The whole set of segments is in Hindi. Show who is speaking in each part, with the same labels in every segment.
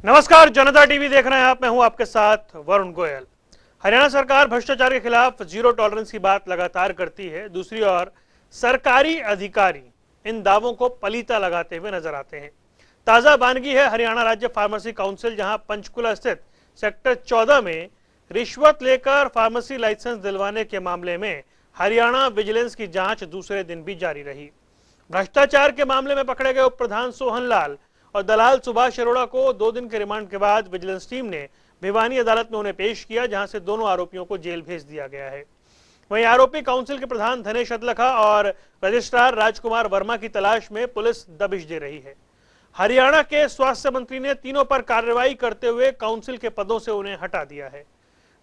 Speaker 1: नमस्कार, जनता टीवी देख रहे हैं आप। मैं हूं आपके साथ वरुण गोयल। हरियाणा सरकार भ्रष्टाचार के खिलाफ जीरो टॉलरेंस की बात लगातार करती है। दूसरी ओर सरकारी अधिकारी इन दावों को पलीता लगाते हुए नजर आते हैं। ताजा बानगी है हरियाणा राज्य फार्मेसी काउंसिल, जहां पंचकुला स्थित सेक्टर 14 में रिश्वत लेकर फार्मेसी लाइसेंस दिलवाने के मामले में हरियाणा विजिलेंस की जांच दूसरे दिन भी जारी रही। भ्रष्टाचार के मामले में पकड़े गए उप प्रधान सोहन लाल और दलाल सुभाष अरोड़ा को 2 दिन के रिमांड के बाद विजिलेंस टीम ने भिवानी अदालत में उन्हें पेश किया, जहां से दोनों आरोपियों को जेल भेज दिया गया है। वहीं आरोपी काउंसिल के प्रधान धनेश अदलखा और रजिस्ट्रार राजकुमार वर्मा की तलाश में पुलिस दबिश दे रही है। हरियाणा के स्वास्थ्य मंत्री ने तीनों पर कार्रवाई करते हुए काउंसिल के पदों से उन्हें हटा दिया है।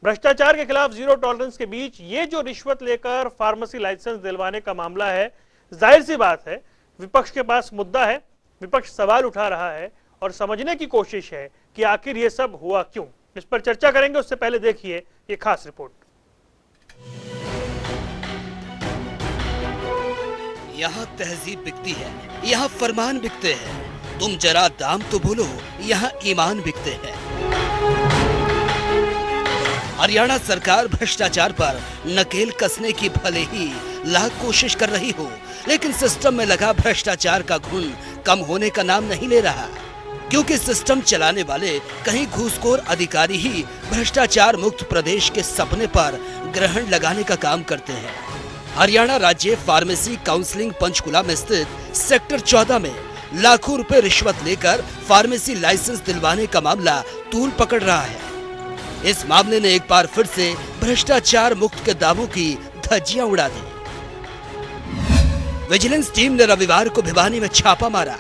Speaker 1: भ्रष्टाचार के खिलाफ जीरो टॉलरेंस के बीच ये जो रिश्वत लेकर फार्मेसी लाइसेंस दिलवाने का मामला है, जाहिर सी बात है विपक्ष के पास मुद्दा है। विपक्ष सवाल उठा रहा है और समझने की कोशिश है कि आखिर ये सब हुआ क्यों। इस पर चर्चा करेंगे, उससे पहले देखिए ये खास रिपोर्ट।
Speaker 2: यहाँ तहजीब बिकती है, यहाँ फरमान बिकते हैं। तुम जरा दाम तो बोलो, यहाँ ईमान बिकते हैं। हरियाणा सरकार भ्रष्टाचार पर नकेल कसने की भले ही लाख कोशिश कर रही हो, लेकिन सिस्टम में लगा भ्रष्टाचार का घुन कम होने का नाम नहीं ले रहा, क्योंकि सिस्टम चलाने वाले कहीं घूसखोर अधिकारी ही भ्रष्टाचार मुक्त प्रदेश के सपने पर ग्रहण लगाने का काम करते हैं। हरियाणा राज्य फार्मेसी काउंसिलिंग पंचकुला में स्थित सेक्टर 14 में लाखों रुपए रिश्वत लेकर फार्मेसी लाइसेंस दिलवाने का मामला तूल पकड़ रहा है। इस मामले ने एक बार फिर से भ्रष्टाचार मुक्त के दावों की धज्जियां उड़ा दी। विजिलेंस टीम ने रविवार को भिवानी में छापा मारा।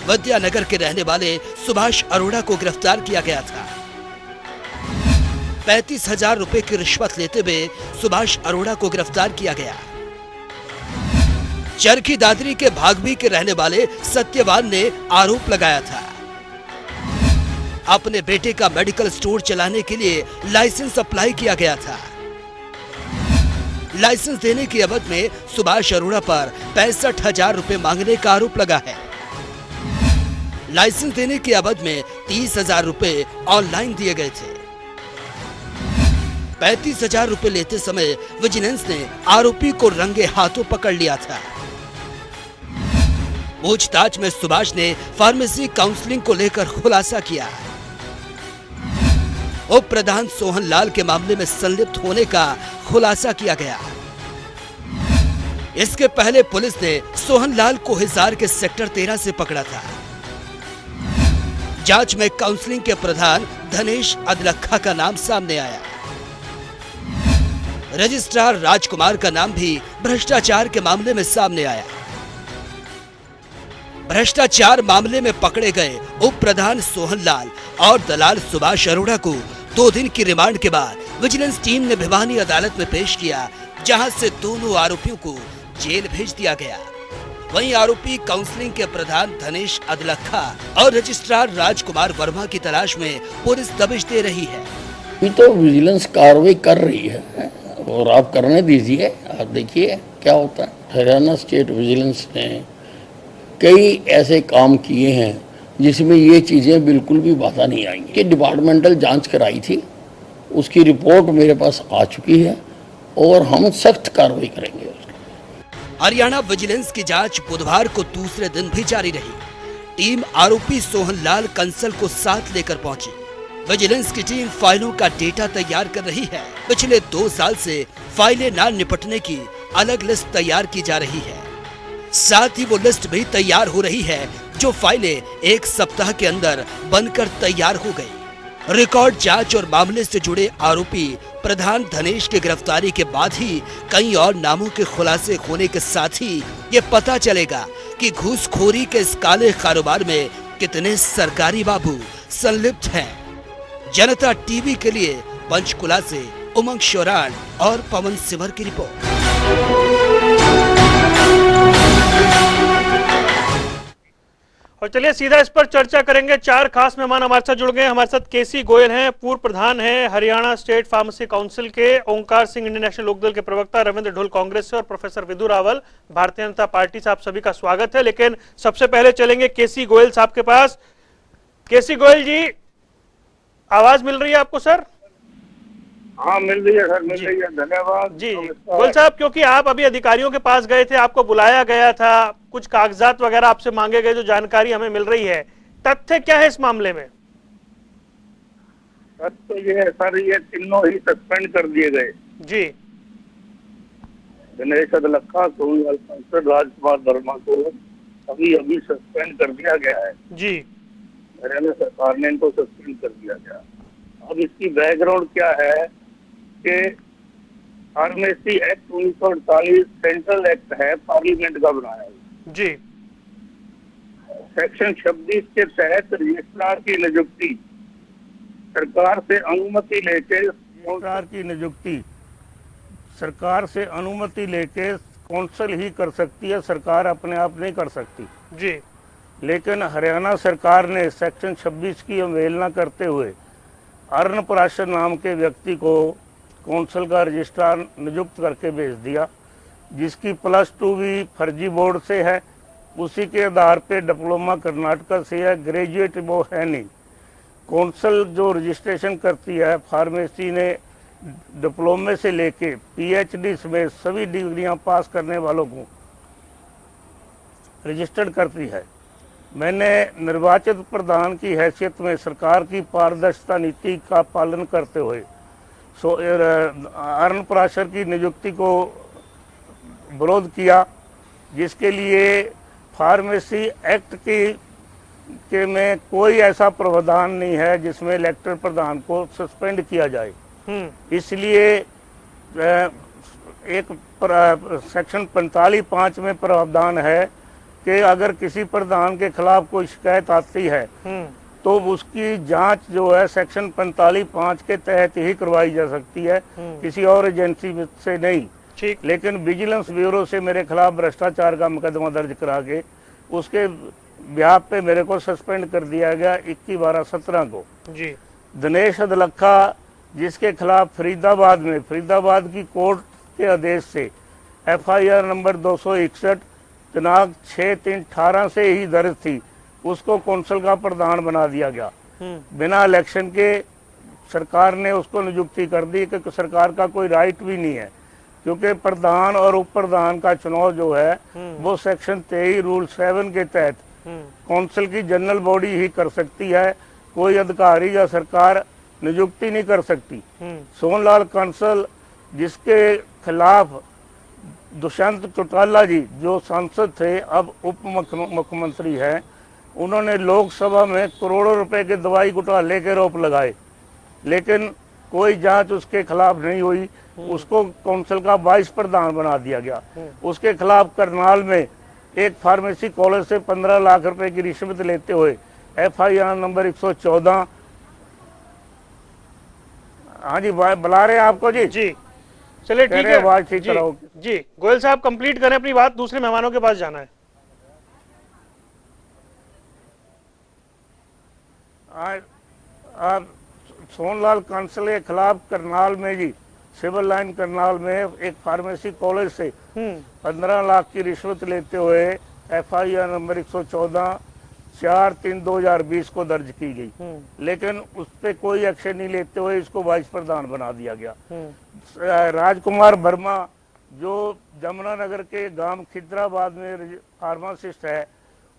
Speaker 2: विद्यानगर के रहने वाले सुभाष अरोड़ा को गिरफ्तार किया गया था। 35,000 रुपए की रिश्वत लेते हुए सुभाष अरोड़ा को गिरफ्तार किया गया। चरखी दादरी के भागवी के रहने वाले सत्यवान ने आरोप लगाया था। अपने बेटे का मेडिकल स्टोर चलाने के लिए लाइसेंस अप्लाई किया गया था। लाइसेंस देने की अवधि में सुभाष अरोड़ा पर 65,000 रुपए मांगने का आरोप लगा है। लाइसेंस देने की अवधि में 30,000 रुपए ऑनलाइन दिए गए थे। 35,000 रुपए लेते समय विजिलेंस ने आरोपी को रंगे हाथों पकड़ लिया था। पूछताछ में सुभाष ने फार्मेसी काउंसलिंग को लेकर खुलासा किया। उप प्रधान सोहन लाल के मामले में संलिप्त होने का खुलासा किया गया। इसके पहले पुलिस ने सोहन लाल को हिसार के सेक्टर 13 से पकड़ा था। जांच में काउंसलिंग के प्रधान धनेश अदलखा का नाम सामने आया। रजिस्ट्रार राजकुमार का नाम भी भ्रष्टाचार के मामले में सामने आया। भ्रष्टाचार मामले में पकड़े गए उप प्रधान सोहन लाल और दलाल सुभाष अरोड़ा को 2 दिन की रिमांड के बाद विजिलेंस टीम ने भिवानी अदालत में पेश किया, जहां से दोनों आरोपियों को जेल भेज दिया गया। वहीं आरोपी काउंसलिंग के प्रधान धनेश अदलखा और रजिस्ट्रार राजकुमार वर्मा की तलाश में पुलिस दबिश दे रही है।
Speaker 3: अभी तो विजिलेंस कार्रवाई कर रही है और आप करने दीजिए, आप देखिए क्या होता है। हरियाणा स्टेट विजिलेंस ने कई ऐसे काम किए हैं जिसमें ये चीज़ें बिल्कुल भी बाधा नहीं आएंगी। कि डिपार्टमेंटल जांच कराई थी, उसकी रिपोर्ट मेरे पास आ चुकी है और हम सख्त कार्रवाई करेंगे।
Speaker 2: हरियाणा विजिलेंस की जांच बुधवार को दूसरे दिन भी जारी रही। टीम आरोपी सोहन लाल कंसल को साथ लेकर पहुंची। विजिलेंस की टीम फाइलों का डेटा तैयार कर रही है। पिछले 2 साल से फाइलें ना निपटने की अलग लिस्ट तैयार की जा रही है। साथ ही वो लिस्ट भी तैयार हो रही है जो फाइलें 1 सप्ताह के अंदर बनकर तैयार हो गई। रिकॉर्ड जांच और मामले से जुड़े आरोपी प्रधान धनेश की गिरफ्तारी के बाद ही कई और नामों के खुलासे होने के साथ ही ये पता चलेगा कि घूसखोरी के इस काले कारोबार में कितने सरकारी बाबू संलिप्त हैं। जनता टीवी के लिए पंचकुला से उमंग शोरान और पवन सिमर की रिपोर्ट।
Speaker 1: और चलिए सीधा इस पर चर्चा करेंगे। 4 खास मेहमान हमारे साथ जुड़ गए। हमारे साथ केसी गोयल हैं, पूर्व प्रधान हैं हरियाणा स्टेट फार्मेसी काउंसिल के, ओंकार सिंह इंडियन नेशनल लोकदल के प्रवक्ता, रविंद्र ढोल कांग्रेस से और प्रोफेसर विदु रावल भारतीय जनता पार्टी से। आप सभी का स्वागत है। लेकिन सबसे पहले चलेंगे केसी गोयल साहब के पास। केसी गोयल जी, आवाज मिल रही है आपको सर?
Speaker 4: हाँ मिल रही है सर, मिल रही है, धन्यवाद।
Speaker 1: जी
Speaker 4: नमस्कार।
Speaker 1: गोयल साहब, क्योंकि आप अभी अधिकारियों के पास गए थे, आपको बुलाया गया था, कुछ कागजात वगैरह आपसे मांगे गए, जो जानकारी हमें मिल रही है, तथ्य क्या है इस मामले में?
Speaker 4: सर तो ये है सर, ये तीनों ही सस्पेंड कर दिए गए।
Speaker 1: जी।
Speaker 4: दिनेश अदलखा, सोहनलाल कांसल, राजकुमार वर्मा को अभी अभी सस्पेंड कर दिया गया है।
Speaker 1: जी।
Speaker 4: हरियाणा सरकार ने इनको सस्पेंड कर दिया गया। अब इसकी बैकग्राउंड क्या है कि फार्मेसी एक्ट 1948 सेंट्रल एक्ट है, पार्लियामेंट का बनाया है।
Speaker 1: जी।
Speaker 4: सेक्शन 26 के तहत रजिस्ट्रार की नियुक्ति सरकार से अनुमति लेके कौंसिल ही कर सकती है, सरकार अपने आप नहीं कर सकती।
Speaker 1: जी।
Speaker 4: लेकिन हरियाणा सरकार ने सेक्शन 26 की अवहेलना करते हुए अर्ण पराशर नाम के व्यक्ति को कौंसिल का रजिस्ट्रार नियुक्त करके भेज दिया, जिसकी +2 भी फर्जी बोर्ड से है। उसी के आधार पे डिप्लोमा कर्नाटक से है, ग्रेजुएट वो है नहीं। कौंसिल जो रजिस्ट्रेशन करती है, फार्मेसी ने डिप्लोमे से लेके PhD समेत सभी डिग्रियां पास करने वालों को रजिस्टर्ड करती है। मैंने निर्वाचित प्रधान की हैसियत में सरकार की पारदर्शिता नीति का पालन करते हुए अर्ण पराशर की नियुक्ति को विरोध किया, जिसके लिए फार्मेसी एक्ट के में कोई ऐसा प्रावधान नहीं है जिसमें इलेक्टेड प्रधान को सस्पेंड किया जाए। इसलिए एक सेक्शन 45(5) में प्रावधान है कि अगर किसी प्रधान के खिलाफ कोई शिकायत आती है तो उसकी जांच जो है सेक्शन 45(5) के तहत ही करवाई जा सकती है, किसी और एजेंसी से नहीं।
Speaker 1: ठीक।
Speaker 4: लेकिन विजिलेंस ब्यूरो से मेरे खिलाफ भ्रष्टाचार का मुकदमा दर्ज करा के उसके ब्याह पे मेरे को सस्पेंड कर दिया गया 21/12/17 को।
Speaker 1: जी।
Speaker 4: दिनेश अदलखा, जिसके खिलाफ फरीदाबाद की कोर्ट के आदेश से FIR नंबर 261 दिनांक 6/3/18 से ही दर्ज थी, उसको कौंसिल का प्रधान बना दिया गया। बिना इलेक्शन के सरकार ने उसको नियुक्ति कर दी, क्योंकि सरकार का कोई राइट भी नहीं है, क्योंकि प्रधान और उप प्रधान का चुनाव जो है वो सेक्शन 23 रूल 7 के तहत कौंसिल की जनरल बॉडी ही कर सकती है, कोई अधिकारी या सरकार नियुक्ति नहीं कर सकती। सोहनलाल कांसल, जिसके खिलाफ दुष्यंत चौटाला जी जो सांसद थे, अब उप मुख्यमंत्री हैं, उन्होंने लोकसभा में करोड़ों रुपए के दवाई घोटाले के आरोप लगाए, लेकिन कोई जांच उसके खिलाफ नहीं हुई। उसको कौंसिल का वाइस प्रधान बना दिया गया। उसके खिलाफ करनाल में एक फार्मेसी कॉलेज से 15 लाख रुपए की रिश्वत लेते हुए FIR नंबर 114। हाँ जी, बुला रहे हैं आपको जी।
Speaker 1: जी चलिए ठीक है।
Speaker 4: आवाज ठीक कराओ
Speaker 1: जी। गोयल साहब कंप्लीट करें अपनी बात, दूसरे मेहमानों के पास जाना है।
Speaker 4: आज सोहनलाल कांसल के खिलाफ करनाल में जी, सिविल लाइन करनाल में एक फार्मेसी कॉलेज से 15 लाख की रिश्वत लेते हुए FIR नंबर 114 4/3/2020 को दर्ज की गई, लेकिन उस पर कोई एक्शन नहीं लेते हुए इसको वाइस प्रधान बना दिया गया। राजकुमार वर्मा, जो जमुनानगर के गांव खिदराबाद में फार्मासिस्ट है,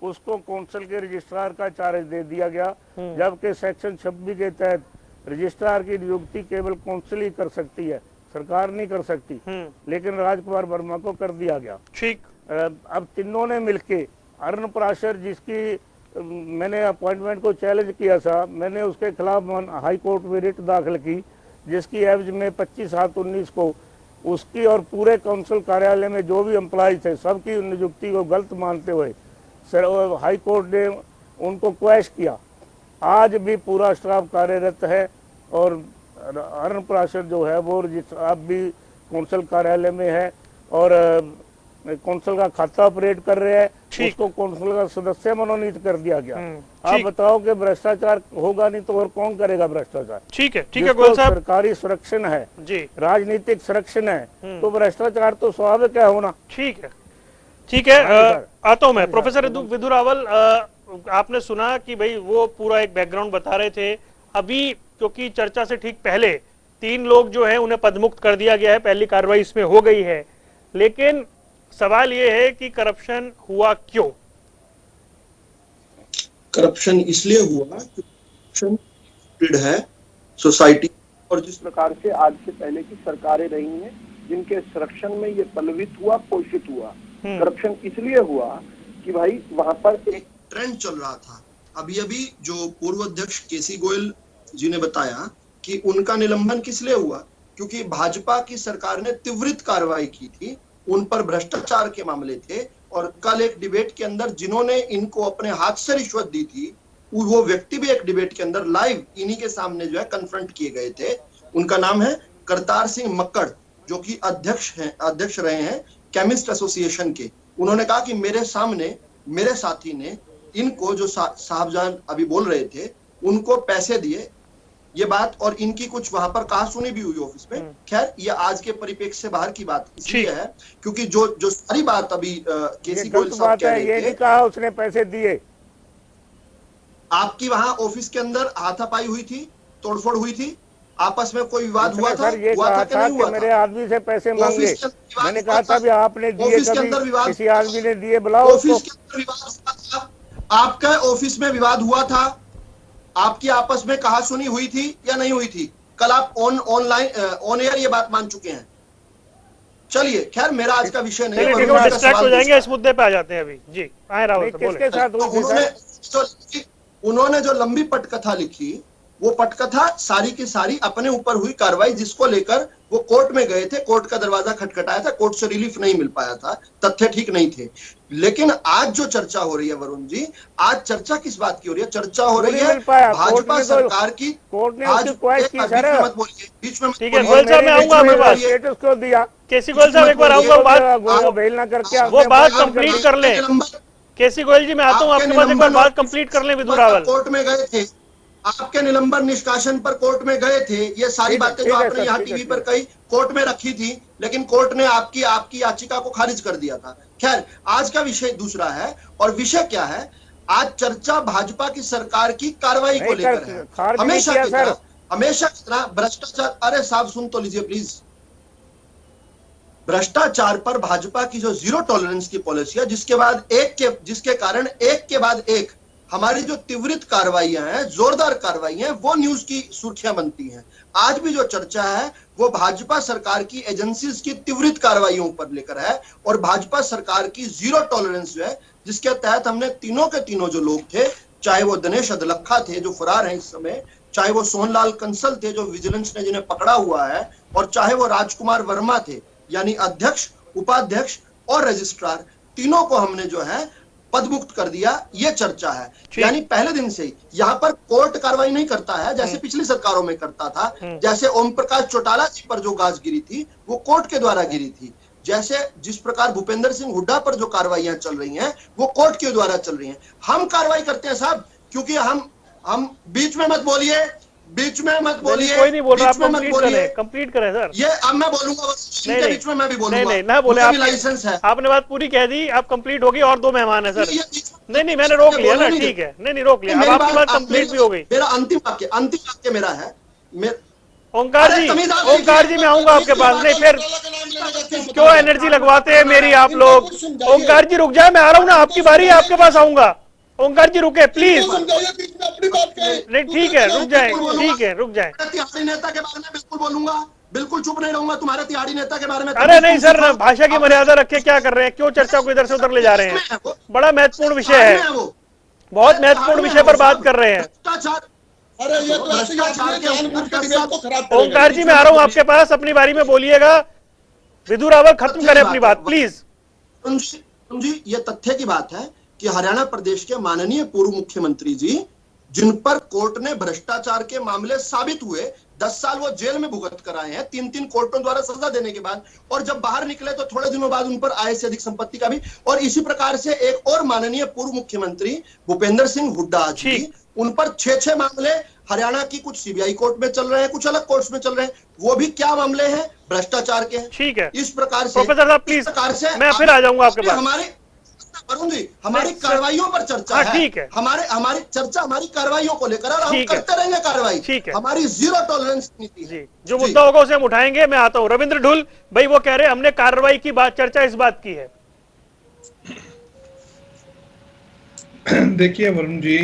Speaker 4: उसको कौंसिल के रजिस्ट्रार का चार्ज दे दिया गया, जबकि सेक्शन 26 के तहत रजिस्ट्रार की नियुक्ति केवल कौंसिल ही कर सकती है, सरकार नहीं कर सकती, लेकिन राजकुमार वर्मा को कर दिया गया।
Speaker 1: ठीक।
Speaker 4: अब तीनों ने मिलके अर्ण पराशर, जिसकी मैंने अपॉइंटमेंट को चैलेंज किया था, मैंने उसके खिलाफ हाई कोर्ट में रिट दाखिल की, जिसकी एवज में 25/7/19 को उसकी और पूरे काउंसिल कार्यालय में जो भी एम्प्लॉय थे सबकी नियुक्ति को गलत मानते हुए हाई कोर्ट ने उनको क्वैश किया। आज भी पूरा स्टाफ कार्यरत है और अर्ण पराशर जो है वो अब भी काउंसिल कार्यालय में है और काउंसिल का खाता ऑपरेट कर रहे हैं। उसको काउंसिल का सदस्य मनोनीत कर दिया गया। आप बताओ कि भ्रष्टाचार होगा नहीं तो और कौन करेगा भ्रष्टाचार? ठीक है गोयल साहब, सरकारी संरक्षण है जी, राजनीतिक संरक्षण है, तो भ्रष्टाचार तो स्वाभाविक है होना।
Speaker 1: ठीक है। आता हूं मैं। प्रोफेसर विधु रावल, आपने सुना कि भाई वो पूरा एक बैकग्राउंड बता रहे थे। अभी क्योंकि चर्चा से ठीक पहले 3 लोग जो है उन्हें पदमुक्त कर दिया गया है, पहली कार्रवाई इसमें हो गई है, लेकिन सवाल ये है कि करप्शन हुआ क्यों?
Speaker 5: करप्शन इसलिए हुआ कि करप्शन है सोसाइटी, और जिस प्रकार से आज से पहले की सरकारें रही हैं जिनके संरक्षण में ये पल्लवित हुआ, पोषित हुआ। करप्शन इसलिए हुआ कि भाई वहां पर एक ट्रेंड चल रहा था। अभी अभी जो पूर्व अध्यक्ष केसी गोयल जी ने बताया कि उनका निलंबन किस लिए हुआ, क्योंकि भाजपा की सरकार ने त्वरित कार्रवाई की थी, उन पर भ्रष्टाचार के मामले थे। और कल एक डिबेट के अंदर जिन्होंने इनको अपने हाथ से रिश्वत दी थी, वो व्यक्ति भी एक डिबेट के अंदर लाइव इन्हीं के सामने जो है कन्फ्रंट किए गए थे। उनका नाम है करतार सिंह मक्कड़, जो कि अध्यक्ष रहे हैं केमिस्ट एसोसिएशन के। उन्होंने कहा कि मेरे सामने मेरे साथी ने इनको, जो साहबजान अभी बोल रहे थे, उनको पैसे दिए, ये बात, और इनकी कुछ वहां पर कहा सुनी भी हुई ऑफिस में। खैर ये आज के परिप्रेक्ष्य से बाहर की बात इसलिए है क्योंकि जो सारी बात अभी केसी गोयल साहब कह रहे थे,
Speaker 4: ये नहीं कहा उसने पैसे दिए।
Speaker 5: आपकी वहां ऑफिस के अंदर हाथापाई हुई थी, तोड़फोड़ हुई थी, आपस में कोई विवाद हुआ था?
Speaker 4: सर ये कहा था कि मेरे आदमी से पैसे मांगे, मैंने कहा था भी आपने दिए, कभी किसी आदमी ने दिए, बुलाओ उसको।
Speaker 5: ऑफिस के अंदर विवाद हुआ था, आपका ऑफिस में विवाद हुआ था, आपकी आपस में कहा सुनी हुई थी या नहीं हुई थी? कल आप ऑन एयर ये बात मान चुके हैं। चलिए खैर मेरा आज का विषय नहीं है,
Speaker 1: डिस्ट्रैक्ट हो जाएंगे, इस मुद्दे पे आ जाते हैं अभी। जी आए राहुल,
Speaker 4: किसके साथ
Speaker 5: उन्होंने जो लंबी पटकथा लिखी, वो पटकथा सारी की सारी अपने ऊपर हुई कार्रवाई, जिसको लेकर वो कोर्ट में गए थे, कोर्ट का दरवाजा खटखटाया था, कोर्ट से रिलीफ नहीं मिल पाया था, तथ्य ठीक नहीं थे। लेकिन आज जो चर्चा हो रही है वरुण जी, आज चर्चा किस बात की हो रही है? चर्चा हो रही है भाजपा सरकार की।
Speaker 4: कोर्ट ने उसकी ख्वाहिश की सर,
Speaker 5: मत बोलिए बीच में।
Speaker 1: ठीक है गोयल साहब, मैं आऊंगा आपके पास।
Speaker 4: स्टेटस को दिया
Speaker 1: केसी गोयल साहब, एक बार आऊंगा, वो बात कंप्लीट कर लें। केसी गोयल जी मैं आता हूँ आपके पास, एक बार बात कंप्लीट कर लें। विधु रावल
Speaker 5: कोर्ट में गए थे, आपके निलंबन निष्कासन पर कोर्ट में गए थे, ये सारी बातें जो आपने यहाँ टीवी पर कही कोर्ट में रखी थी, लेकिन कोर्ट ने आपकी याचिका को खारिज कर दिया था। खैर आज का विषय दूसरा है, और विषय क्या है? आज चर्चा भाजपा की सरकार की कार्रवाई को लेकर है। हमेशा की तरह भ्रष्टाचार, अरे साहब सुन तो लीजिए प्लीज। भ्रष्टाचार पर भाजपा की जो जीरो टॉलरेंस की पॉलिसी है, जिसके कारण एक के बाद एक हमारी जो त्वरित कार्रवाइयां हैं, जोरदार कार्रवाइयां हैं, वो न्यूज की सुर्खियां बनती हैं। आज भी जो चर्चा है वो भाजपा सरकार की एजेंसीज की त्वरित कार्रवाइयों पर लेकर है, और भाजपा सरकार की जीरो टॉलरेंस जो है, जिसके तहत हमने तीनों के तीनों जो लोग थे, चाहे वो दिनेश अदलखा थे जो फरार हैं इस समय, चाहे वो सोहनलाल कंसल थे जो विजिलेंस ने जिन्हें पकड़ा हुआ है, और चाहे वो राजकुमार वर्मा थे, यानी अध्यक्ष, उपाध्यक्ष और रजिस्ट्रार, तीनों को हमने जो है पदमुक्त कर दिया। ये चर्चा है, यानी पहले दिन से ही यहाँ पर कोर्ट कार्रवाई नहीं करता है जैसे पिछली सरकारों में करता था। जैसे ओम प्रकाश चौटाला जी पर जो गाज गिरी थी वो कोर्ट के द्वारा गिरी थी, जैसे जिस प्रकार भूपेंद्र सिंह हुड्डा पर जो कार्रवाइयां चल रही हैं वो कोर्ट के द्वारा चल रही हैं। हम कार्रवाई करते हैं साहब, क्योंकि हम बीच में मत बोलिए, बीच में मत बोलिए।
Speaker 1: कोई नहीं बोल रहा, आप कंप्लीट करें सर।
Speaker 5: ये अब मैं बोलूंगा, बीच में मैं भी बोलूंगा।
Speaker 1: नहीं ना बोले, आप
Speaker 5: लाइसेंस है,
Speaker 1: आपने बात पूरी कह दी, आप कंप्लीट होगी। और 2 मेहमान है सर। नहीं मैंने रोक लिया ना, ठीक है। नहीं रोक लिया, अब आपकी बात कंप्लीट भी हो गई।
Speaker 5: मेरा अंतिम वाक्य मेरा है।
Speaker 1: ओंकार जी मैं आऊंगा आपके पास। नहीं फिर क्यों एनर्जी लगवाते हैं मेरी आप लोग? ओंकार जी रुक जाए, मैं आ रहा हूँ ना, आपकी बारी है, आपके पास आऊंगा। ओंकार जी रुके प्लीज। नहीं ठीक है, रुक जाए, ठीक है रुक जाए।
Speaker 5: तिहाड़ी नेता के बारे में बिल्कुल बोलूंगा, बिल्कुल चुप नहीं रहूंगा तुम्हारे तिहाड़ी नेता के बारे में।
Speaker 1: अरे नहीं सर, भाषा की मर्यादा रखे, क्या कर रहे हैं? क्यों चर्चा को इधर से उधर ले जा रहे हैं? बड़ा महत्वपूर्ण विषय है, बहुत महत्वपूर्ण विषय पर बात कर रहे हैं। ओंकार जी मैं आ रहा हूँ आपके पास, अपनी बारी में बोलिएगा। विधु रावल खत्म करें अपनी बात प्लीज।
Speaker 5: जी ये तथ्य की बात है कि हरियाणा प्रदेश के माननीय पूर्व मुख्यमंत्री जी, जिन पर कोर्ट ने भ्रष्टाचार के मामले साबित हुए, 10 साल वो जेल में भुगत कर आए हैं, 3 कोर्टों द्वारा सजा देने के बाद, और जब बाहर निकले तो थोड़े दिनों बाद उन पर आय से अधिक संपत्ति का भी। और इसी प्रकार से एक और माननीय पूर्व मुख्यमंत्री भूपेंद्र सिंह हुड्डा जी, उन पर 6 मामले हरियाणा की कुछ सीबीआई कोर्ट में चल रहे हैं, कुछ अलग कोर्ट्स में चल रहे हैं। वो भी क्या मामले हैं? भ्रष्टाचार के हैं।
Speaker 1: ठीक है,
Speaker 5: इस प्रकार से
Speaker 1: प्रोफेसर साहब प्लीज, मैं फिर आ जाऊंगा आपके पास।
Speaker 5: वरुण जी, हमारी कार्रवाइयों पर चर्चा
Speaker 1: हाँ,
Speaker 5: है।
Speaker 1: ठीक है।
Speaker 5: हमारी चर्चा हमारी कार्रवाइयों को लेकर, और हम
Speaker 1: ठीक है।
Speaker 5: करते रहेंगे कार्रवाई।
Speaker 1: ठीक है।
Speaker 5: हमारी जीरो टॉलरेंस नीति है।
Speaker 1: जी, जो मुद्दा होगा उसे हम उठाएंगे। मैं आता हूं रविंद्र ढुल भाई, वो कह रहे हैं हमने कार्रवाई की बात, चर्चा इस बात की है।
Speaker 6: देखिए वरुण जी,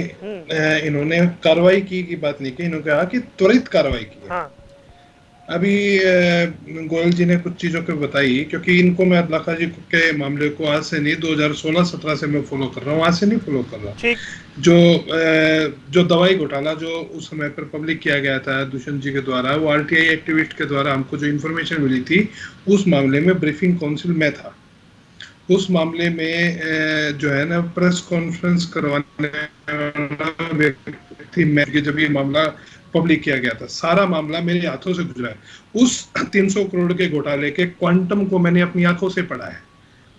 Speaker 6: इन्होंने कार्रवाई की बात नहीं की, इन्होंने कहा कि त्वरित कार्रवाई की है।
Speaker 1: हाँ।
Speaker 6: अभी गोयल जी ने कुछ चीजों को बताई, क्योंकि इनको मैं अदलाखा जी के मामले को आज से नहीं 2016-17 से मैं फॉलो कर रहा हूँ, आज से नहीं फॉलो कर रहा।
Speaker 1: ठीक।
Speaker 6: जो दवाई घोटाला जो उस समय पर पब्लिक किया गया था दुष्यंत जी के द्वारा, वो आरटीआई एक्टिविस्ट के द्वारा हमको जो इन्फॉर्मेशन मिली थी, उस मामले में ब्रीफिंग काउंसिल में था। उस मामले में जो है ना प्रेस कॉन्फ्रेंस करवाने वाला व्यक्ति मैं, जब ये मामला पब्लिक किया गया था, सारा मामला मेरे हाथों से गुजरा है। उस 300 करोड़ के घोटाले के क्वांटम को मैंने अपनी आंखों से पढ़ा है।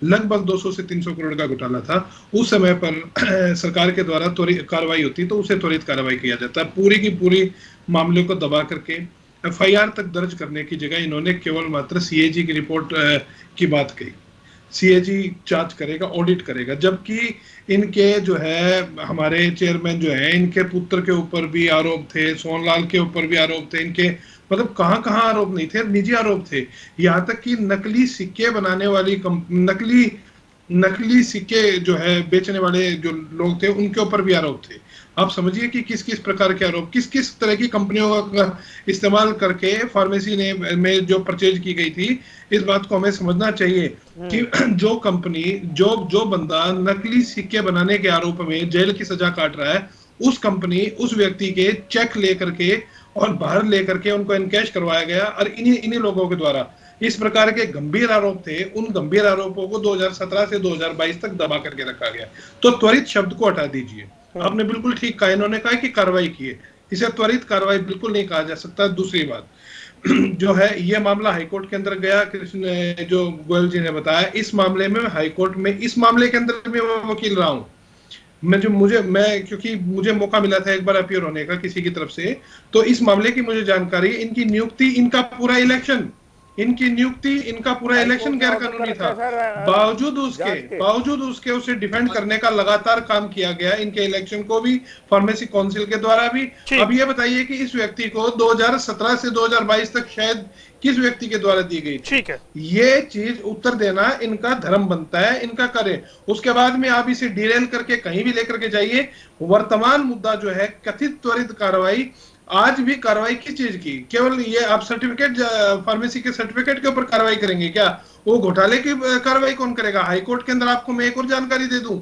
Speaker 6: लगभग 200 से 300 करोड़ का घोटाला था। उस समय पर सरकार के द्वारा त्वरित कार्रवाई होती तो उसे त्वरित कार्रवाई किया जाता। पूरी की पूरी मामले को दबा करके एफआईआर तक दर्ज करने की जगह इन्होंने केवल मात्र सीएजी की रिपोर्ट की बात कही। सीएजी जांच करेगा, ऑडिट करेगा, जबकि इनके जो है हमारे चेयरमैन जो है, इनके पुत्र के ऊपर भी आरोप थे, सोनलाल के ऊपर भी आरोप थे, इनके मतलब कहाँ कहाँ आरोप नहीं थे, निजी आरोप थे। यहाँ तक कि नकली सिक्के बनाने वाली नकली सिक्के जो है बेचने वाले जो लोग थे, उनके ऊपर भी आरोप थे। आप समझिए कि किस किस प्रकार के आरोप, किस किस तरह की कंपनियों का इस्तेमाल करके फार्मेसी ने में जो परचेज की गई थी। इस बात को हमें समझना चाहिए कि जो कंपनी जो बंदा नकली सिक्के बनाने के आरोप में जेल की सजा काट रहा है, उस कंपनी उस व्यक्ति के चेक लेकर के और बाहर लेकर के उनको एनकैश करवाया गया। और इन्हीं लोगों के द्वारा इस प्रकार के गंभीर आरोप थे, उन गंभीर आरोपों को 2017 से 2022 तक दबा करके रखा गया। तो त्वरित शब्द को हटा दीजिए। आपने बिल्कुल ठीक कहा, इन्होंने कहा कि कार्रवाई की है, इसे त्वरित कार्रवाई बिल्कुल नहीं कहा जा सकता। दूसरी बात जो है, ये मामला हाईकोर्ट के अंदर गया, कृष्ण जो गोयल जी ने बताया, इस मामले में हाईकोर्ट में, इस मामले के अंदर भी मैं वकील रहा हूं। क्योंकि मुझे मौका मिला था एक बार अपीयर होने का किसी की तरफ से, तो इस मामले की मुझे जानकारी, इनकी नियुक्ति, इनका पूरा इलेक्शन गैर कानूनी था। बावजूद उसके उसे डिफेंड करने का लगातार काम किया गया, इनके इलेक्शन को भी, फार्मेसी काउंसिल के द्वारा भी। अब ये बताइए कि इस व्यक्ति को 2017 से 2022 तक शायद किस व्यक्ति के द्वारा दी गई?
Speaker 1: ठीक है,
Speaker 6: ये चीज उत्तर देना इनका धर्म बनता है, इनका करे। उसके बाद में आप इसे डिरेल करके कहीं भी लेकर के जाइए। वर्तमान मुद्दा जो है कथित त्वरित कार्रवाई, आज भी कार्रवाई किस चीज की? केवल ये आप सर्टिफिकेट, फार्मेसी के सर्टिफिकेट के ऊपर कार्रवाई करेंगे क्या? वो घोटाले की कार्रवाई कौन करेगा? हाईकोर्ट के अंदर आपको मैं एक और जानकारी दे दूं,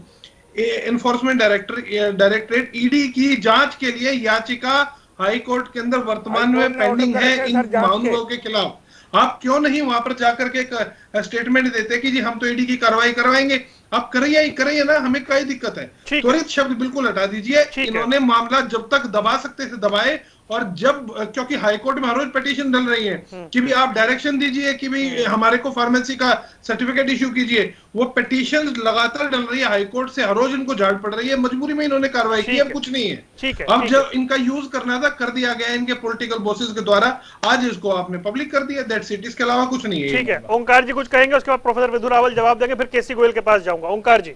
Speaker 6: एनफोर्समेंट डायरेक्टरेट ईडी की जांच के लिए याचिका हाईकोर्ट के अंदर वर्तमान में पेंडिंग है इन मामलों के खिलाफ। आप क्यों नहीं वहां पर जाकर के स्टेटमेंट देते कि जी हम तो ईडी की कार्रवाई करवाएंगे? आप करिए ना, हमें क्या दिक्कत है? त्वरित शब्द बिल्कुल हटा दीजिए। इन्होंने मामला जब तक दबा सकते थे दबाए, और जब, क्योंकि हाईकोर्ट में हर रोज पिटीशन डल रही है कि भी आप डायरेक्शन दीजिए कि भी हमारे को फार्मेसी का सर्टिफिकेट इश्यू कीजिए, वो पिटीशन लगातार डल रही है हाईकोर्ट से, हर रोज इनको झाड़ पड़ रही है। मजबूरी में इन्होंने कार्रवाई की, अब कुछ नहीं है। अब जब इनका यूज करना था कर दिया गया इनके पॉलिटिकल बॉसेस के द्वारा, आज इसको आपने पब्लिक कर दिया, दैट्स इट। इसके अलावा कुछ नहीं है।
Speaker 1: ठीक है, ओंकार जी कुछ कहेंगे, उसके बाद प्रोफेसर विधु रावल जवाब देंगे, फिर केसी गोयल के पास जाऊंगा। ओंकार जी।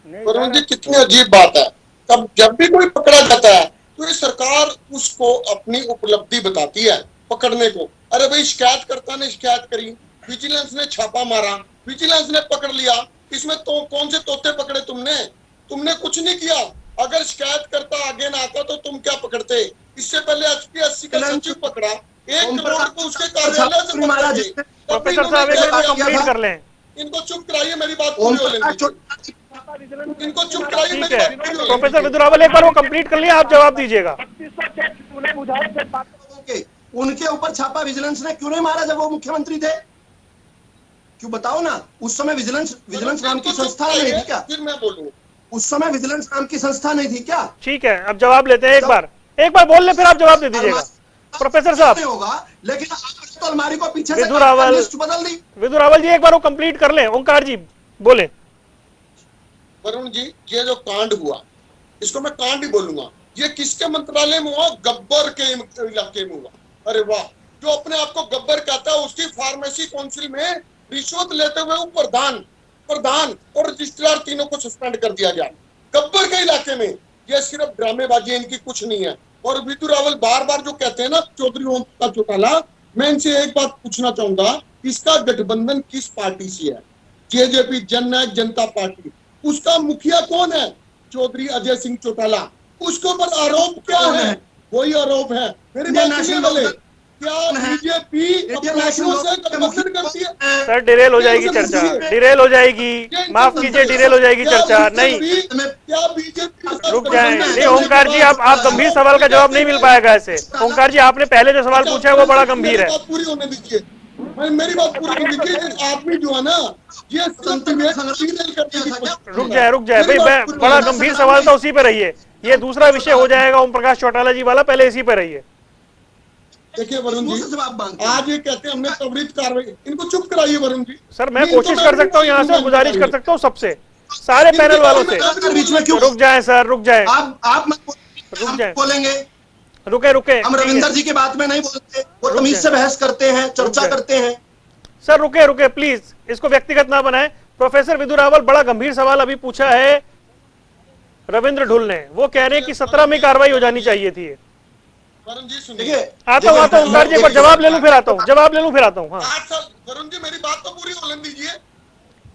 Speaker 7: वरुण जी, कितनी अजीब बात है, तब जब भी कोई पकड़ा जाता है तो ये सरकार उसको अपनी उपलब्धि बताती है पकड़ने को। अरे भाई, शिकायतकर्ता ने शिकायत करी, विजिलेंस ने छापा मारा, विजिलेंस ने पकड़ लिया, इसमें तो कौन से तोते पकड़े तुमने कुछ नहीं किया। अगर शिकायतकर्ता आगे ना आता तो तुम क्या पकड़ते? इससे पहले HPSC का सचिव पकड़ा, 1 करोड़ को उसके कार्यालय से मारा।
Speaker 1: प्रोफेसर साहब एक बार कंप्लीट कर लें,
Speaker 7: इनको चुप कराइए, मेरी बात पूरी हो लेंगे। इनको चुप कराइए, मेरी बात पूरी हो।
Speaker 1: प्रोफेसर विधु रावल एक बार वो कंप्लीट कर लिया, आप जवाब दीजिएगा।
Speaker 5: उनके ऊपर छापा विजिलेंस ने क्यों नहीं मारा जब वो मुख्यमंत्री थे? क्यों बताओ ना, उस समय विजिलेंस नाम की संस्था नहीं थी क्या?
Speaker 7: फिर मैं बोलूं,
Speaker 5: उस समय विजिलेंस नाम की संस्था नहीं थी क्या?
Speaker 1: ठीक है, अब जवाब लेते हैं, एक बार बोल ले, फिर आप जवाब दे दीजिएगा। प्रोफेसर साहब
Speaker 5: होगा, लेकिन तो अलमारी को पीछे
Speaker 1: विधु रावल
Speaker 5: बदल दी।
Speaker 1: विधु रावल जी एक बार वो कंप्लीट कर लें। ओंकार जी बोले।
Speaker 7: वरुण जी, ये जो कांड हुआ, इसको मैं कांड ही बोलूंगा। ये किसके मंत्रालय में हुआ? गब्बर के इलाके में हुआ। अरे वाह, जो अपने आप को गब्बर कहता है, उसकी फार्मेसी काउंसिल में रिश्वत लेते हुए वो प्रधान, प्रधान और रजिस्ट्रार तीनों को सस्पेंड कर दिया गया। गब्बर के इलाके में ये सिर्फ ड्रामेबाजी है, इनकी कुछ नहीं है। और विधु रावल बार बार जो कहते हैं ना चौधरी ओम प्रकाश चौटाला, मैं इनसे एक बात पूछना चाहूंगा, इसका गठबंधन किस पार्टी से है? जेजेपी, जननायक जनता पार्टी, उसका मुखिया कौन है? चौधरी अजय सिंह चौटाला। उसके ऊपर आरोप क्या है? वही आरोप है। मेरी बात सुनिए वाले, क्या बीजेपी अपराधियों से गठबंधन करती है?
Speaker 1: सर डिरेल हो जाएगी चर्चा, डिरेल हो जाएगी, माफ कीजिए डिरेल हो जाएगी चर्चा। नहीं
Speaker 7: क्या बीजेपी
Speaker 1: रुक जाए, नहीं ओंकार जी आप गंभीर सवाल का जवाब नहीं मिल पाएगा ऐसे। ओंकार जी आपने पहले जो सवाल पूछा है वो बड़ा गंभीर है।
Speaker 7: पूरी होने दीजिए, मेरी बात पूरी होने दीजिए। आदमी जो है ना ये
Speaker 1: रुक जाए भाई, बड़ा गंभीर सवाल था, उसी पे रहिए। ये दूसरा विषय हो जाएगा ओम प्रकाश चौटाला जी वाला, पहले इसी पे रहिए।
Speaker 7: देखिए वरुण जी, आज ये कहते हैं हमने त्वरित कार्रवाई, इनको चुप कराइए वरुण जी।
Speaker 1: सर मैं कोशिश कर सकता हूँ यहाँ से, गुजारिश कर सकता हूँ सबसे, सारे पैनल वालों से।
Speaker 8: बीच में क्यों?
Speaker 1: रुक जाए सर, रुक जाए,
Speaker 8: आप
Speaker 1: रुक जाए,
Speaker 8: बोलेंगे।
Speaker 1: रुके
Speaker 8: हम रविंदर जी की बात में नहीं बोलते, वो तमीज से बहस करते हैं, चर्चा करते हैं।
Speaker 1: सर रुके प्लीज, इसको व्यक्तिगत ना बनाए। प्रोफेसर विधु रावल बड़ा गंभीर सवाल अभी पूछा है रविंद्र ढुल ने, वो कह रहे हैं कि 17 में कार्रवाई हो जानी चाहिए थी।
Speaker 7: वरुण जी सुनिए,
Speaker 1: आता हूँ ओंकार जी, एक बार जवाब ले लूं फिर आता हूँ। हाँ
Speaker 7: 8 साल, वरुण जी मेरी बात तो पूरी होने दीजिए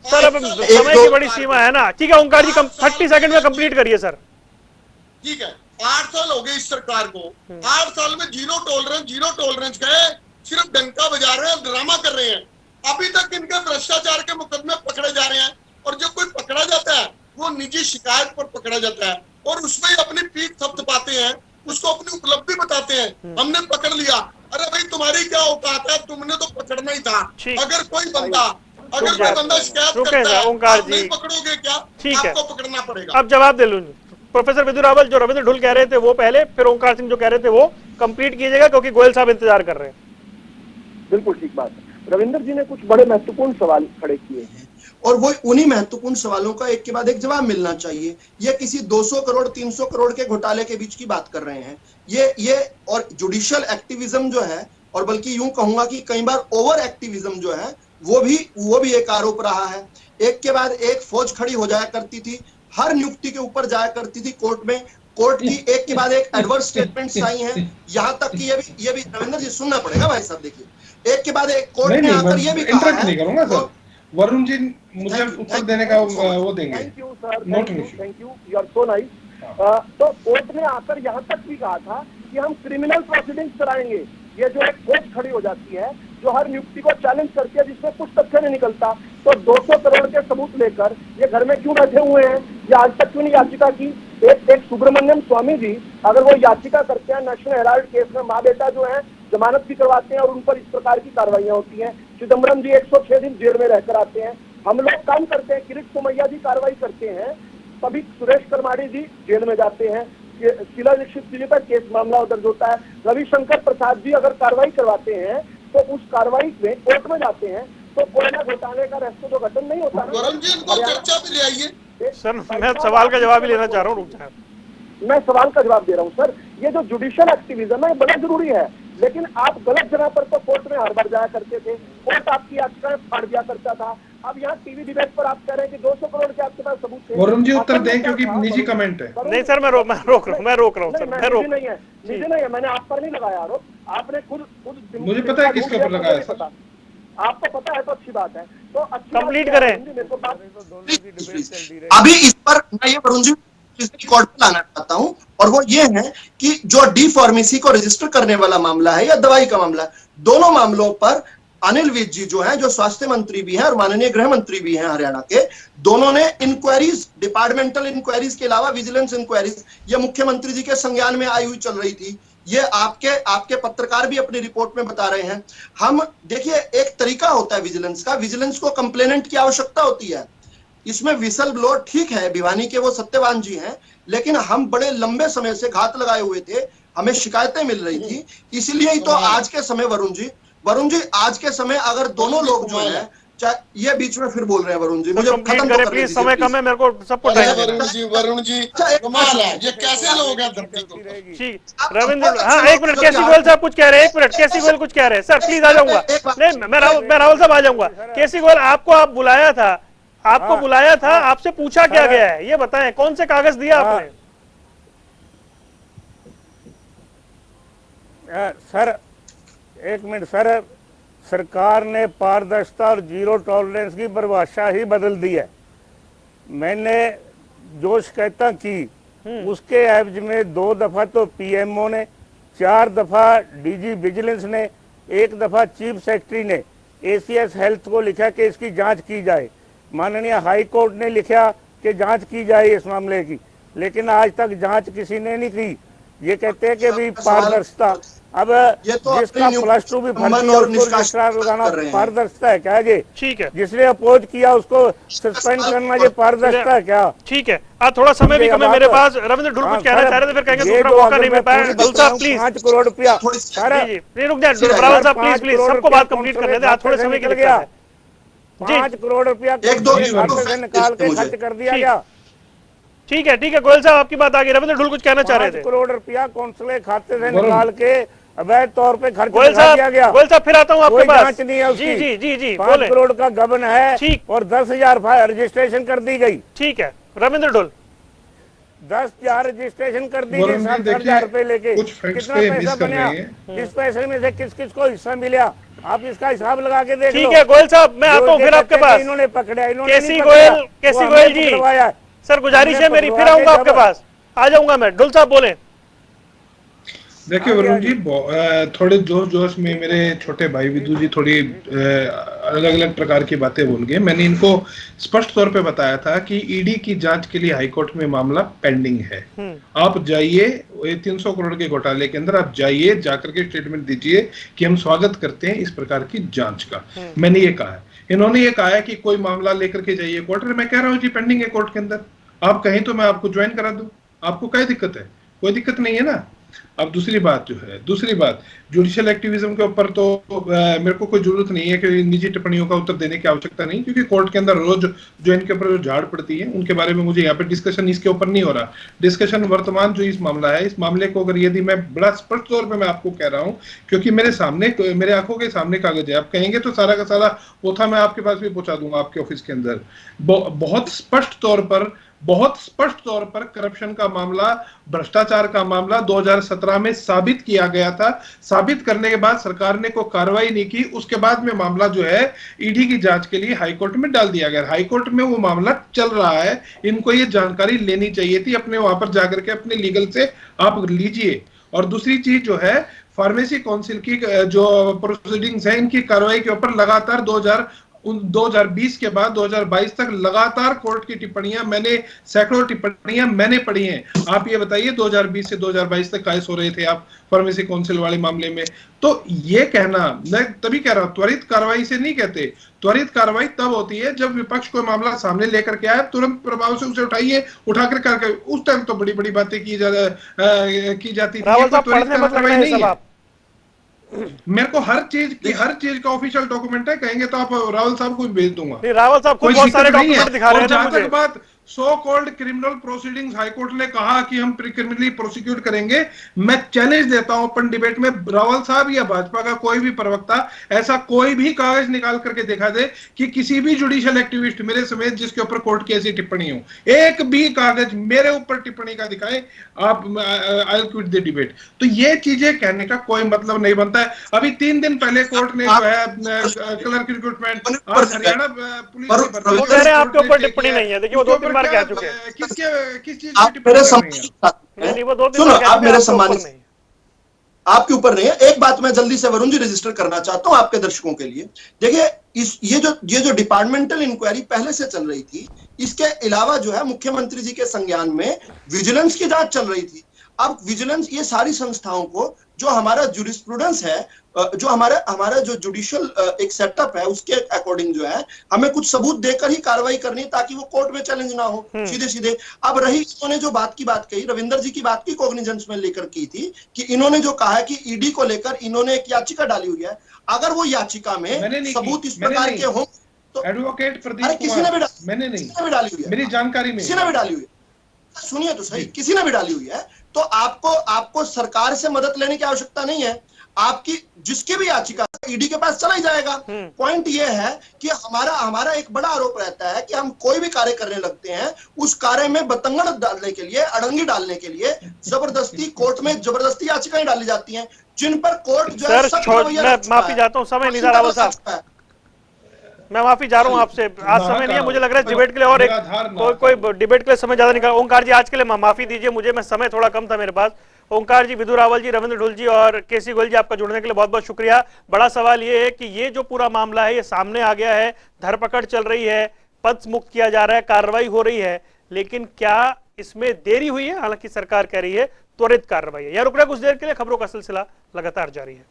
Speaker 1: सर, अब समय की बड़ी सीमा है ना। ठीक है ओंकार जी, 30 सेकंड में कंप्लीट करिए सर।
Speaker 7: ठीक है, 8 साल हो गए इस सरकार को, 8 साल में जीरो टॉलरेंस गए, सिर्फ डंका बजा रहे हैं, ड्रामा कर रहे हैं। अभी तक इनके भ्रष्टाचार के मुकदमे पकड़े जा रहे हैं, और जब कोई पकड़ा जाता है वो निजी शिकायत पर पकड़ा जाता है, और उसमें अपनी पीठ थपथपाते हैं, उसको अपनी उपलब्धि बताते हैं, हमने पकड़ लिया। अरे भाई तुम्हारी क्या औकात है, तुमने तो पकड़ना ही था। अगर कोई बंदा शिकायत करता है, आप नहीं पकड़ोगे क्या?
Speaker 1: ठीक है,
Speaker 7: आपको पकड़ना पड़ेगा।
Speaker 1: अब जवाब दे लूं। प्रोफेसर विधु रावल, जो रविंद्र ढुल कह रहे थे वो पहले, फिर ओंकार सिंह जो कह रहे थे वो कंप्लीट कीजिएगा, क्योंकि गोयल साहब इंतजार कर रहे हैं।
Speaker 5: बिल्कुल ठीक बात है। रविंद्र जी ने कुछ बड़े महत्वपूर्ण सवाल खड़े किए हैं,
Speaker 8: और वो उन्हीं महत्वपूर्ण सवालों का एक के बाद एक जवाब मिलना चाहिए। ये किसी 200 करोड़ 300 करोड़ के घोटाले के बीच की बात कर रहे हैं। ये और जुडिशियल एक्टिविज्म जो है, और बल्कि यूं कहूंगा कि कई बार ओवर एक्टिविज्म जो है, वो भी एक आरोप रहा है। एक के बाद एक फौज खड़ी हो जाया करती थी, हर नियुक्ति के ऊपर जाया करती थी कोर्ट में, कोर्ट की एक के बाद एक एडवर्स स्टेटमेंट्स आई हैं, यहाँ तक कि ये भी रविंद्र जी सुनना पड़ेगा भाई साहब। देखिए एक के बाद एक कोर्ट ने आकर ये भी कहा है।
Speaker 6: नहीं करूंगा सर, वरुण जी मुझे उत्तर देने का वो देंगे।
Speaker 5: Thank you sir, thank you, you are so nice. तो कोर्ट ने आकर यहाँ तक भी कहा था कि हम क्रिमिनल प्रोसीडिंग्स कराएंगे। ये जो एक कोर्ट खड़ी हो जाती है जो हर नियुक्ति को चैलेंज करती है, जिसमें कुछ तथ्य नहीं निकलता, तो 200 करोड़ के सबूत लेकर ये घर में क्यों बैठे हुए हैं? ये आज तक क्यों नहीं याचिका की? एक सुब्रमण्यम स्वामी जी अगर वो याचिका करते हैं नेशनल हेराल्ड केस में, माँ बेटा जो है जमानत भी करवाते हैं और उन पर इस प्रकार की कार्रवाइयां होती हैं। चिदम्बरम जी 106 दिन जेल में रहकर आते हैं। हम लोग काम करते हैं, किरीट सोमैया जी कार्रवाई करते हैं, तभी सुरेश करमाड़ी जी जेल में जाते हैं, शीला दीक्षित जी पर केस मामला दर्ज होता है, रविशंकर प्रसाद जी अगर कार्रवाई करवाते हैं तो उस कार्रवाई में कोर्ट में जाते हैं, तो कोयला घोटाले का रहस्य तो गठन नहीं होता।
Speaker 1: सर मैं सवाल का जवाब ही लेना चाह रहा हूँ, रुक जाए।
Speaker 5: मैं सवाल का जवाब दे रहा हूँ सर। ये जो जुडिशियल एक्टिविज्म है बड़ा जरूरी है, लेकिन आप गलत जगह पर तो कोर्ट में हर बार जाया करते थे, कोर्ट आपकी याचिकाएं फाड़ दिया करता था। अब यहाँ टीवी डिबेट पर आप कह रहे हैं कि 200 करोड़ के आपके पास सबूत थे।
Speaker 6: वरुण जी उत्तर दें, क्योंकि निजी कमेंट है।
Speaker 1: नहीं सर मैं रोक रहा हूँ सर,
Speaker 5: निजी नहीं है, मैंने आप पर नहीं लगाया आरोप, आपने खुद
Speaker 6: मुझे पता है किसके ऊपर लगाया सर,
Speaker 5: आपको पता है तो अच्छी बात है। तो
Speaker 1: कंप्लीट करें।
Speaker 8: अभी इस पर मैं ये वरुण जी रिकॉर्ड पे लाना चाहता हूं, और वो ये है कि जो डी फार्मेसी को रजिस्टर करने वाला मामला है या दवाई का मामला है, दोनों मामलों पर अनिल विज जी जो हैं, जो स्वास्थ्य मंत्री भी हैं और माननीय गृह मंत्री भी हैं हरियाणा के, दोनों ने इंक्वायरीज, डिपार्टमेंटल इंक्वायरीज के अलावा विजिलेंस इंक्वायरीज, ये मुख्यमंत्री जी के संज्ञान में आई हुई चल रही थी। ये आपके पत्रकार भी अपनी रिपोर्ट में बता रहे हैं। हम देखिए, एक तरीका होता है विजिलेंस का, विजिलेंस को कंप्लेनेंट की आवश्यकता होती है। इसमें विसल ब्लोअर ठीक है, भिवानी के वो सत्यवान जी हैं, लेकिन हम बड़े लंबे समय से घात लगाए हुए थे, हमें शिकायतें मिल रही थी। इसीलिए ही तो आज के समय वरुण जी आज के समय अगर दोनों लोग जो है, चाहे ये बीच में फिर बोल रहे हैं वरुण जी, मुझे खत्म करें
Speaker 1: प्लीज, समय कम है, मेरे को सब कुछ
Speaker 7: वरुण जी कमाल है, ये कैसे लोग हैं धरती को।
Speaker 1: ठीक, रविंद्र, हाँ एक मिनट, केसी गोयल साहब कुछ कह रहे हैं, एक मिनट, केसी गोयल कुछ कह रहे हैं सर, प्लीज आ जाऊंगा। नहीं मैं राहुल साहब आ जाऊंगा। केसी गोयल, आपको आप बुलाया था, आपको बुलाया था, आपसे पूछा क्या गया है, ये बताएं, कौन से कागज दिया आपने?
Speaker 4: सर एक मिनट सर, सरकार ने पारदर्शिता और जीरो टॉलरेंस की परिभाषा ही बदल दी है। मैंने जो शिकायतें की उसके एवज में 2 दफा तो पीएमओ ने, 4 दफा डीजी विजिलेंस ने, 1 दफा चीफ सेक्रेटरी ने एसीएस हेल्थ को लिखा कि इसकी जांच की जाए। माननीय हाई कोर्ट ने लिखा कि जांच की जाए इस मामले की, लेकिन आज तक जांच किसी ने नहीं की। ये कहते हैं कि भी पारदर्शिता, अब
Speaker 8: तो
Speaker 4: जिसका +2 भी भर्ती और उसको रजिस्ट्रार लगाना पारदर्शिता है क्या? ये
Speaker 1: ठीक है,
Speaker 4: जिसने अपोज किया उसको सस्पेंड करना ये पारदर्शिता है क्या?
Speaker 1: ठीक है, आप थोड़ा समय भी कम है मेरे पास। रविंद्र ढुल कुछ कहना चाह रहे थे, फिर कहेंगे दूसरा मौका नहीं मिल पाया। ढुल साहब प्लीज,
Speaker 4: 5 करोड़ रुपया
Speaker 1: जी रुक जाए, रावल साहब प्लीज प्लीज, सबको बात कंप्लीट करने दें, आज थोड़े समय के लिए
Speaker 4: 5 करोड़ रुपया खाते से निकाल के खर्च कर दिया गया।
Speaker 1: ठीक है गोयल साहब, आपकी बात आ गई। रविंद्र ढुल कुछ कहना चाह रहे थे।
Speaker 4: 5 करोड़ रुपया कौंसले खाते से निकाल के अवैध तौर पे खर्च
Speaker 1: गोयल साहब फिर आता हूँ आपके पास।
Speaker 4: जांच नहीं है उसकी।
Speaker 1: जी
Speaker 4: 5 करोड़ का गबन है।
Speaker 1: ठीक।
Speaker 4: और 10,000 रजिस्ट्रेशन कर दी गई।
Speaker 1: ठीक है रविंद्र ढुल,
Speaker 4: 10,000 रजिस्ट्रेशन कर दी गई, 7,000 रुपए लेके। कितना पैसा बना? इस पैसे में से किस किस को हिस्सा मिला? आप इसका हिसाब लगा के देख लो।
Speaker 1: ठीक है गोयल साहब, मैं आता हूँ फिर आपके पास।
Speaker 4: इन्होंने पकड़ा, इन्होंने
Speaker 1: केसी गोयल जी, सर गुजारिश है मेरी, फिर आऊंगा आपके पास, आ जाऊंगा मैं। ढुल साहब बोले।
Speaker 6: देखिए वरुण जी, थोड़े जोश में मेरे छोटे भाई विदु जी थोड़ी अलग अलग प्रकार की बातें बोल गए। मैंने इनको स्पष्ट तौर पे बताया था कि ईडी की जांच के लिए हाईकोर्ट में मामला पेंडिंग है। आप जाइए, 300 करोड़ के घोटाले के अंदर आप जाइए, जाकर के स्टेटमेंट दीजिए कि हम स्वागत करते हैं इस प्रकार की जांच का। मैंने ये कहा है। इन्होंने ये कहा है कि कोई मामला लेकर के जाइए कोर्ट में। मैं कह रहा हूँ जी पेंडिंग है कोर्ट के अंदर, आप कहीं तो मैं आपको ज्वाइन करा दूं, आपको क्या दिक्कत है? कोई दिक्कत नहीं है ना। अब दूसरी बात जुडिशियल एक्टिविज्म के ऊपर तो मेरे को कोई जरूरत नहीं है कि निजी टिप्पणियों का उत्तर देने की आवश्यकता नहीं, क्योंकि कोर्ट के अंदर रोज जो इनके ऊपर जो झाड़ पड़ती है उनके बारे में मुझे यहाँ पे डिस्कशन इसके ऊपर नहीं हो रहा। डिस्कशन वर्तमान जो इस मामला है, इस मामले को अगर यदि मैं बड़ा स्पष्ट तौर पर मैं आपको कह रहा हूँ, क्योंकि मेरे सामने, मेरे आंखों के सामने कागज है, आप कहेंगे तो सारा का सारा पोथा मैं आपके पास भी पहुंचा दूंगा आपके ऑफिस के अंदर। बहुत स्पष्ट तौर पर करप्शन का मामला, भ्रष्टाचार का मामला 2017 में साबित किया गया था। साबित करने के बाद सरकार ने कोई कार्रवाई नहीं की, उसके बाद में मामला जो है ईडी की जांच के लिए हाईकोर्ट में डाल दिया गया। हाईकोर्ट में वो मामला चल रहा है, इनको ये जानकारी लेनी चाहिए थी, अपने वहां पर जाकर के अपने लीगल से आप लीजिए। और दूसरी चीज जो है, फार्मेसी काउंसिल की जो प्रोसीडिंग्स है, इनकी कार्रवाई के ऊपर लगातार 2020 के बाद 2022 तक लगातार कोर्ट की टिप्पणियां, मैंने सैकड़ों टिप्पणियां मैंने पढ़ी हैं। आप ये बताइए 2020 से 2022 तक काय सो रहे थे आप फार्मेसी काउंसिल वाले मामले में? तो ये कहना, मैं तभी कह रहा हूं त्वरित कार्रवाई से नहीं कहते। त्वरित कार्रवाई तब होती है जब विपक्ष कोई मामला सामने लेकर के आए, तुरंत प्रभाव से उसे उठाइए, उठाकर करके उस टाइम तो बड़ी बड़ी बातें की जाती थी। मेरे को हर चीज का ऑफिशियल डॉक्यूमेंट है, कहेंगे तो आप रावल साहब को भेज दूंगा।
Speaker 1: रावल साहब को बहुत सारे डॉक्यूमेंट दिखा रहे हैं।
Speaker 6: जहां तक बात so called criminal proceedings, high court ने कहा कि हम क्रिमिनली प्रोसिक्यूट करेंगे। मैं चैलेंज देता हूं ओपन डिबेट में, रावल साहब या भाजपा का कोई भी प्रवक्ता ऐसा कोई भी कागज निकाल करके दिखा दे कि किसी भी जुडिशियल एक्टिविस्ट मेरे समेत जिसके ऊपर कोर्ट की ऐसी टिप्पणी हो, एक भी कागज मेरे ऊपर टिप्पणी का दिखाए, आप I will quit the debate. तो ये चीजें कहने का कोई मतलब नहीं बनता है। अभी 3 दिन पहले कोर्ट ने जो है क्लर्क रिक्रूटमेंट, हरियाणा पुलिस
Speaker 1: आपके ऊपर टिप्पणी नहीं है। देखिए वो 2-3 बार कह चुके हैं।
Speaker 6: किस चीज
Speaker 8: आप मेरे सम्मानित, आपके ऊपर नहीं है। एक बात मैं जल्दी से वरुण जी रजिस्टर करना चाहता हूं आपके दर्शकों के लिए। देखिए ये जो डिपार्टमेंटल इंक्वायरी पहले से चल रही थी, इसके अलावा जो है मुख्यमंत्री जी के संज्ञान में विजिलेंस की जांच चल रही थी। अब विजिलेंस, ये सारी संस्थाओं को जो हमारा जूरिस्प्रूडेंस है, जो हमारा जो जुडिशियल एक सेटअप है, उसके अकॉर्डिंग जो है हमें कुछ सबूत देकर ही कार्रवाई करनी है, ताकि वो कोर्ट में चैलेंज ना हो सीधे। अब रही, इन्होंने जो बात कही, रविंदर जी की बात की कॉग्निजेंस में लेकर की थी कि इन्होंने जो कहा है कि ईडी को लेकर इन्होंने एक याचिका डाली हुई है। अगर वो याचिका में सबूत इस प्रकार के हो तो
Speaker 6: एडवोकेट प्रदीप
Speaker 8: कुमार, किसी ने भी डाली हुई है,
Speaker 6: मेरी जानकारी में
Speaker 8: किसी ने भी डाली हुई है। सुनिए तो सही, किसी ने भी डाली हुई है, तो आपको सरकार से मदद लेने की आवश्यकता नहीं है। आपकी जिसकी भी याचिका ईडी के पास चला ही जाएगा। पॉइंट ये है कि हमारा एक बड़ा आरोप रहता है कि हम कोई भी कार्य करने लगते हैं, उस कार्य में बतंगड़ डालने के लिए, अड़ंगी डालने के लिए जबरदस्ती कोर्ट में जबरदस्ती याचिकाएं डाली जाती हैं, जिन पर कोर्ट जो है सख्त रवैया
Speaker 1: मैं
Speaker 8: रखता
Speaker 1: माफी
Speaker 8: है।
Speaker 1: चाहता हूँ, समय नहीं था रावल साहब, मैं माफी चाह रहा हूँ आपसे, आज समय नहीं है, मुझे लग रहा है डिबेट के लिए और एक कोई डिबेट के लिए समय ज्यादा निकाल। ओंकार जी आज के लिए माफी दीजिए मुझे, मैं समय थोड़ा कम था मेरे पास। ओंकार जी, विधु रावल जी, रविंद्र ढुल जी और केसी गोयल जी, आपका जुड़ने के लिए बहुत बहुत शुक्रिया। बड़ा सवाल ये है कि ये जो पूरा मामला है ये सामने आ गया है, धरपकड़ चल रही है, पद मुक्त किया जा रहा है, कार्रवाई हो रही है, लेकिन क्या इसमें देरी हुई है? हालांकि सरकार कह रही है त्वरित कार्रवाई है। यह रुक रहा है कुछ देर के लिए, खबरों का सिलसिला लगातार जारी है।